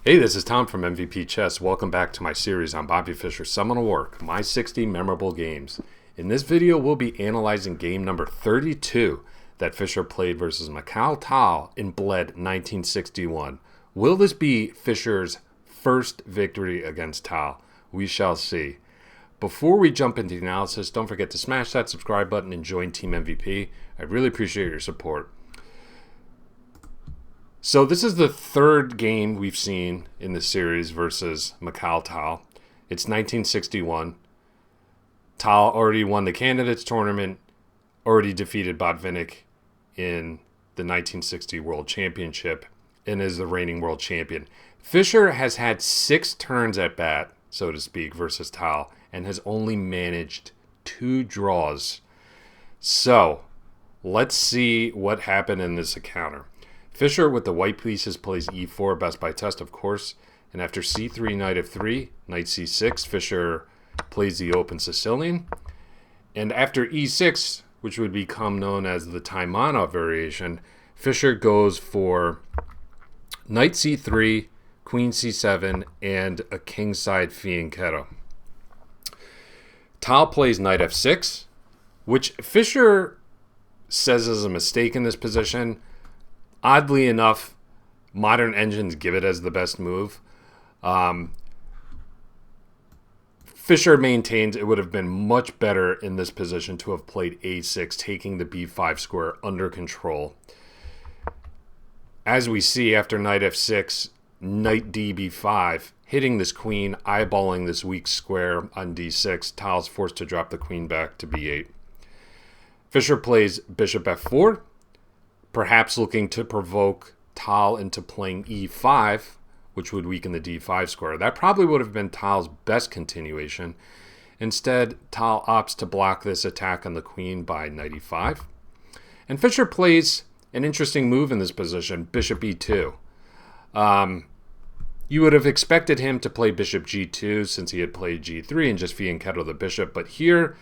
Hey, this is Tom from MVP Chess. Welcome back to my series on Bobby Fischer's seminal work, My 60 Memorable Games. In this video, we'll be analyzing game number 32 that Fischer played versus Mikhail in Bled 1961. Will this be Fischer's first victory against Tal? We shall see. Before we jump into the analysis, don't forget to smash that subscribe button and join Team MVP. I really appreciate your support. So this is the third game we've seen in the series versus Mikhail. It's 1961. Tal already won the candidates tournament, already defeated Botvinnik in the 1960 World Championship, and is the reigning world champion. Fischer has had 6 turns at bat, so to speak, versus Tal, and has only managed 2 draws. So let's see what happened in this encounter. Fischer with the white pieces plays e4, best by test, of course. And after c3, knight f3, knight c6, Fischer plays the open Sicilian. And after e6, which would become known as the Taimanov variation, Fischer goes for knight c3, queen c7, and a kingside fianchetto. Tal plays knight f6, which Fischer says is a mistake in this position. Oddly enough, modern engines give it as the best move. Fischer maintains it would have been much better in this position to have played a6, taking the b5 square under control. As we see after knight f6, knight db5, hitting this queen, eyeballing this weak square on d6, Tal's forced to drop the queen back to b8. Fischer plays bishop f4. Perhaps looking to provoke Tal into playing e5, which would weaken the d5 square. That probably would have been Tal's best continuation. Instead, Tal opts to block this attack on the queen by knight e5. And Fischer plays an interesting move in this position, bishop e2. You would have expected him to play bishop g2 since he had played g3 and just fianchetto the bishop. But here,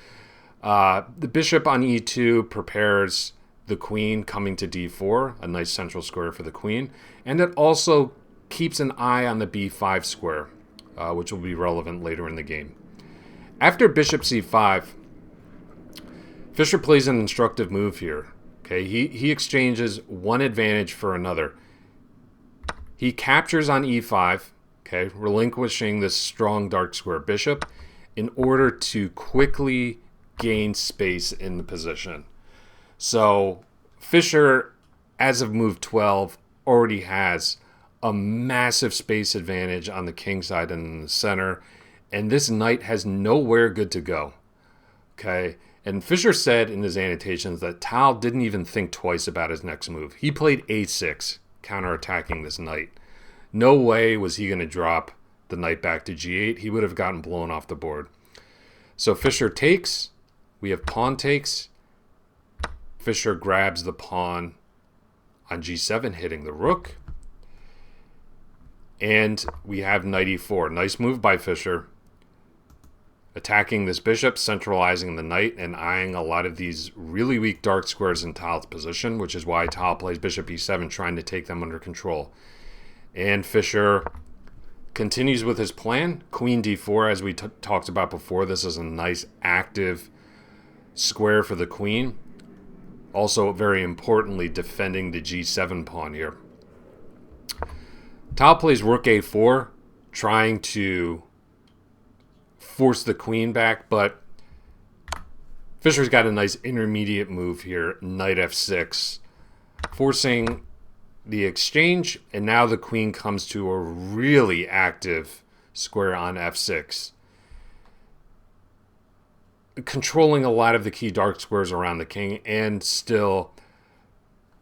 the bishop on e2 prepares the queen coming to d4, a nice central square for the queen, and it also keeps an eye on the b5 square, which will be relevant later in the game. After bishop c5, Fischer plays an instructive move here. Okay, he exchanges one advantage for another. He captures on e5, okay, relinquishing this strong dark square bishop in order to quickly gain space in the position. So Fischer, as of move 12, already has a massive space advantage on the king side and in the center, and this knight has nowhere good to go. Okay, and Fischer said in his annotations that Tal didn't even think twice about his next move. He played a6, counterattacking this knight. No way was he going to drop the knight back to g8. He would have gotten blown off the board. So Fischer takes. We have pawn takes. Fischer grabs the pawn on g7, hitting the rook. And we have knight e4. Nice move by Fischer. Attacking this bishop, centralizing the knight, and eyeing a lot of these really weak dark squares in Tal's position, which is why Tal plays bishop e7, trying to take them under control. And Fischer continues with his plan. Queen d4, as we talked about before. This is a nice active square for the queen. Also, very importantly, defending the g7 pawn here. Tal plays rook a4, trying to force the queen back, but Fischer's got a nice intermediate move here, knight f6, forcing the exchange, and now the queen comes to a really active square on f6. Controlling a lot of the key dark squares around the king and still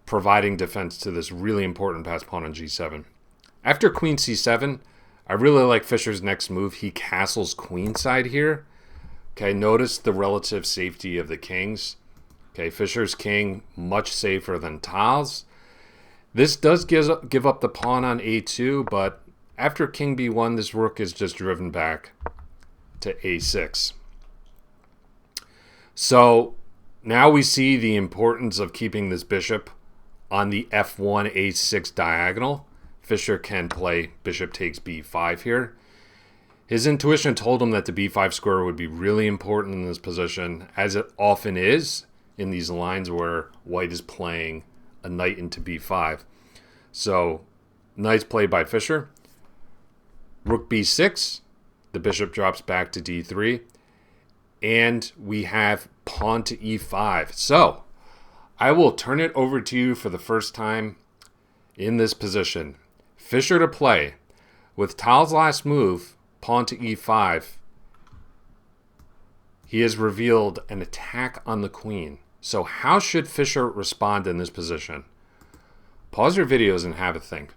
providing defense to this really important passed pawn on g7. After queen c7, I really like Fischer's next move. He castles queenside here. Okay, notice the relative safety of the kings. Okay, Fischer's king much safer than Tal's. This does give up the pawn on a2, but after king b1, this rook is just driven back to a6. So now we see the importance of keeping this bishop on the f1 a6 diagonal. Fischer can play bishop takes b5 here. His intuition told him that the b5 square would be really important in this position, as it often is in these lines where white is playing a knight into b5. So, nice play by Fischer. Rook b6, the bishop drops back to d3, and we have pawn to e5. So, I will turn it over to you for the first time in this position. Fischer to play. With Tal's last move, pawn to e5, he has revealed an attack on the queen. So how should Fischer respond in this position? Pause your videos and have a think.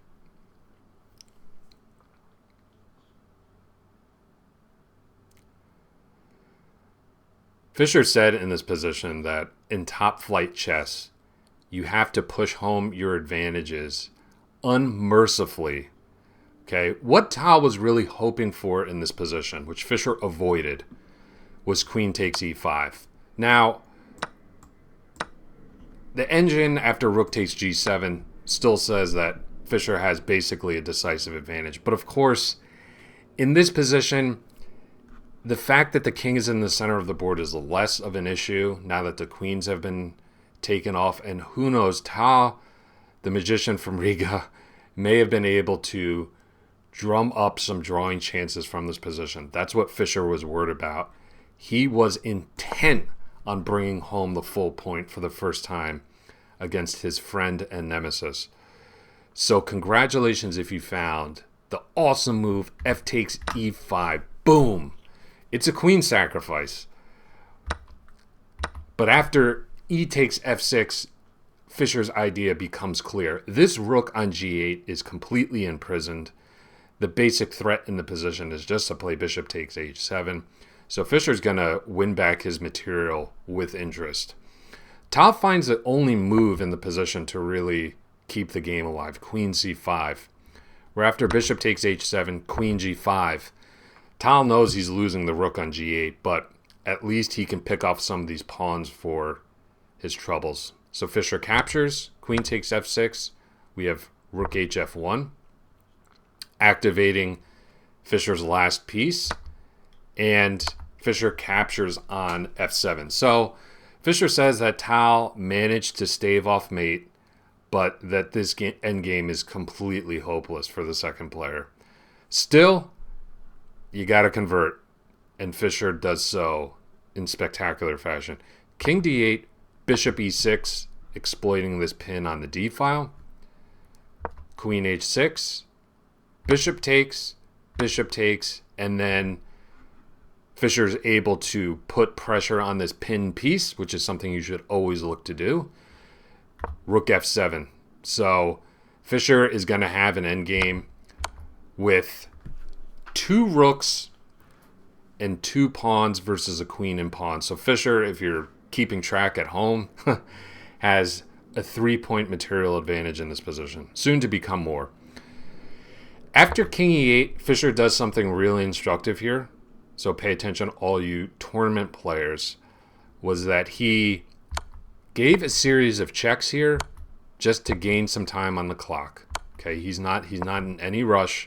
Fischer said in this position that in top flight chess, you have to push home your advantages unmercifully. Okay, what Tal was really hoping for in this position, which Fischer avoided, was queen takes e5. Now, the engine after rook takes g7 still says that Fischer has basically a decisive advantage. But of course, in this position, the fact that the king is in the center of the board is less of an issue now that the queens have been taken off. And who knows, Tal, the magician from Riga, may have been able to drum up some drawing chances from this position. That's what Fischer was worried about. He was intent on bringing home the full point for the first time against his friend and nemesis. So congratulations if you found the awesome move f takes e5. Boom! It's a queen sacrifice. But after e takes f6, Fischer's idea becomes clear. This rook on g8 is completely imprisoned. The basic threat in the position is just to play bishop takes h7. So Fischer's going to win back his material with interest. Tal finds the only move in the position to really keep the game alive, queen c5. Where after bishop takes h7, queen g5. Tal knows he's losing the rook on g8, but at least he can pick off some of these pawns for his troubles. So Fischer captures, queen takes f6. We have rook hf1, activating Fischer's last piece, and Fischer captures on f7. So Fischer says that Tal managed to stave off mate, but that this endgame is completely hopeless for the second player. Still, you got to convert, and Fischer does so in spectacular fashion. King d8, bishop e6, exploiting this pin on the d file. Queen h6, bishop takes, and then Fischer's able to put pressure on this pin piece, which is something you should always look to do. Rook f7. So Fischer is going to have an endgame with 2 rooks and 2 pawns versus a queen and pawn. So Fischer, if you're keeping track at home, has a 3-point material advantage in this position, soon to become more. After king e8, Fischer does something really instructive here. So pay attention, all you tournament players, was that he gave a series of checks here just to gain some time on the clock. Okay, he's not in any rush.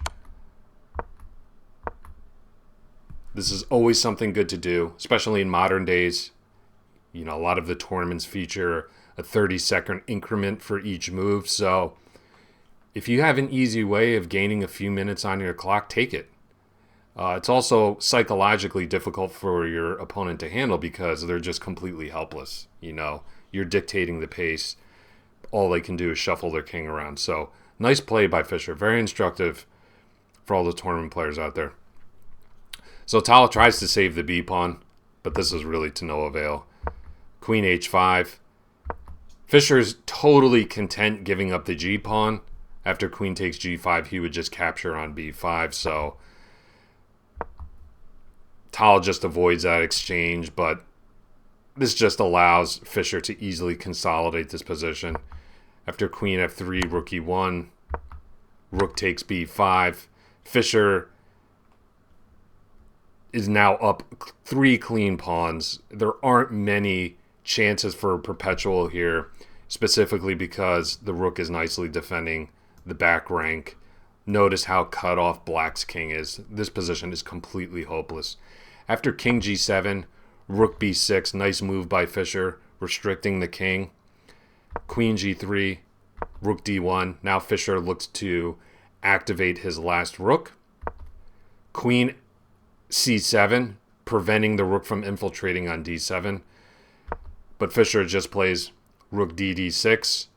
This is always something good to do, especially in modern days. You know, a lot of the tournaments feature a 30-second increment for each move. So if you have an easy way of gaining a few minutes on your clock, take it. It's also psychologically difficult for your opponent to handle because they're just completely helpless. You know, you're dictating the pace. All they can do is shuffle their king around. So nice play by Fischer. Very instructive for all the tournament players out there. So Tal tries to save the b pawn, but this is really to no avail. Queen h5. Fischer's totally content giving up the g pawn. After queen takes g5, he would just capture on b5. So Tal just avoids that exchange, but this just allows Fischer to easily consolidate this position. After queen f3, rook e1, rook takes b5. Fischer is now up 3 clean pawns. There aren't many chances for a perpetual here, specifically because the rook is nicely defending the back rank notice how cut off Black's king is. This position is completely hopeless. After king g7, rook b6, nice move by Fischer, restricting the king. Queen g3, rook d1. Now Fischer looks to activate his last rook. Queen c7, preventing the rook from infiltrating on d7. But Fischer just plays rook d6,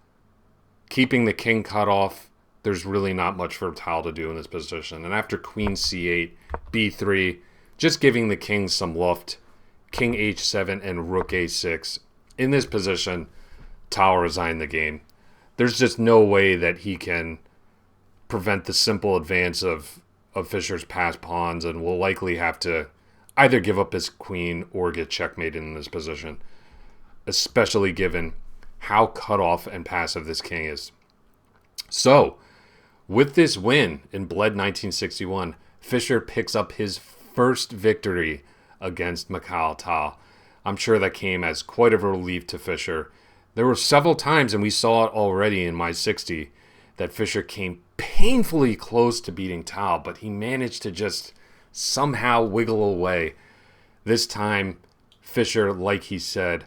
keeping the king cut off. There's really not much for Tal to do in this position. And after queen c8, b3, just giving the king some luft, king h7 and rook a6. In this position, Tal resigned the game. There's just no way that he can prevent the simple advance of Fischer's passed pawns, and will likely have to either give up his queen or get checkmated in this position, especially given how cut off and passive this king is. So, with this win in Bled 1961, Fischer picks up his first victory against Mikhail Tal. I'm sure that came as quite a relief to Fischer. There were several times, and we saw it already in my 60, that Fischer came painfully close to beating Tal, but he managed to just somehow wiggle away. This time, Fischer, like he said,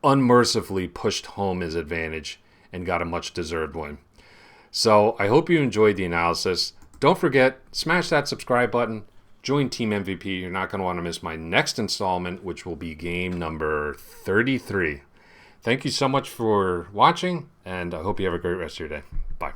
unmercifully pushed home his advantage and got a much-deserved win. So I hope you enjoyed the analysis. Don't forget, smash that subscribe button. Join Team MVP. You're not going to want to miss my next installment, which will be game number 33. Thank you so much for watching, and I hope you have a great rest of your day. Bye.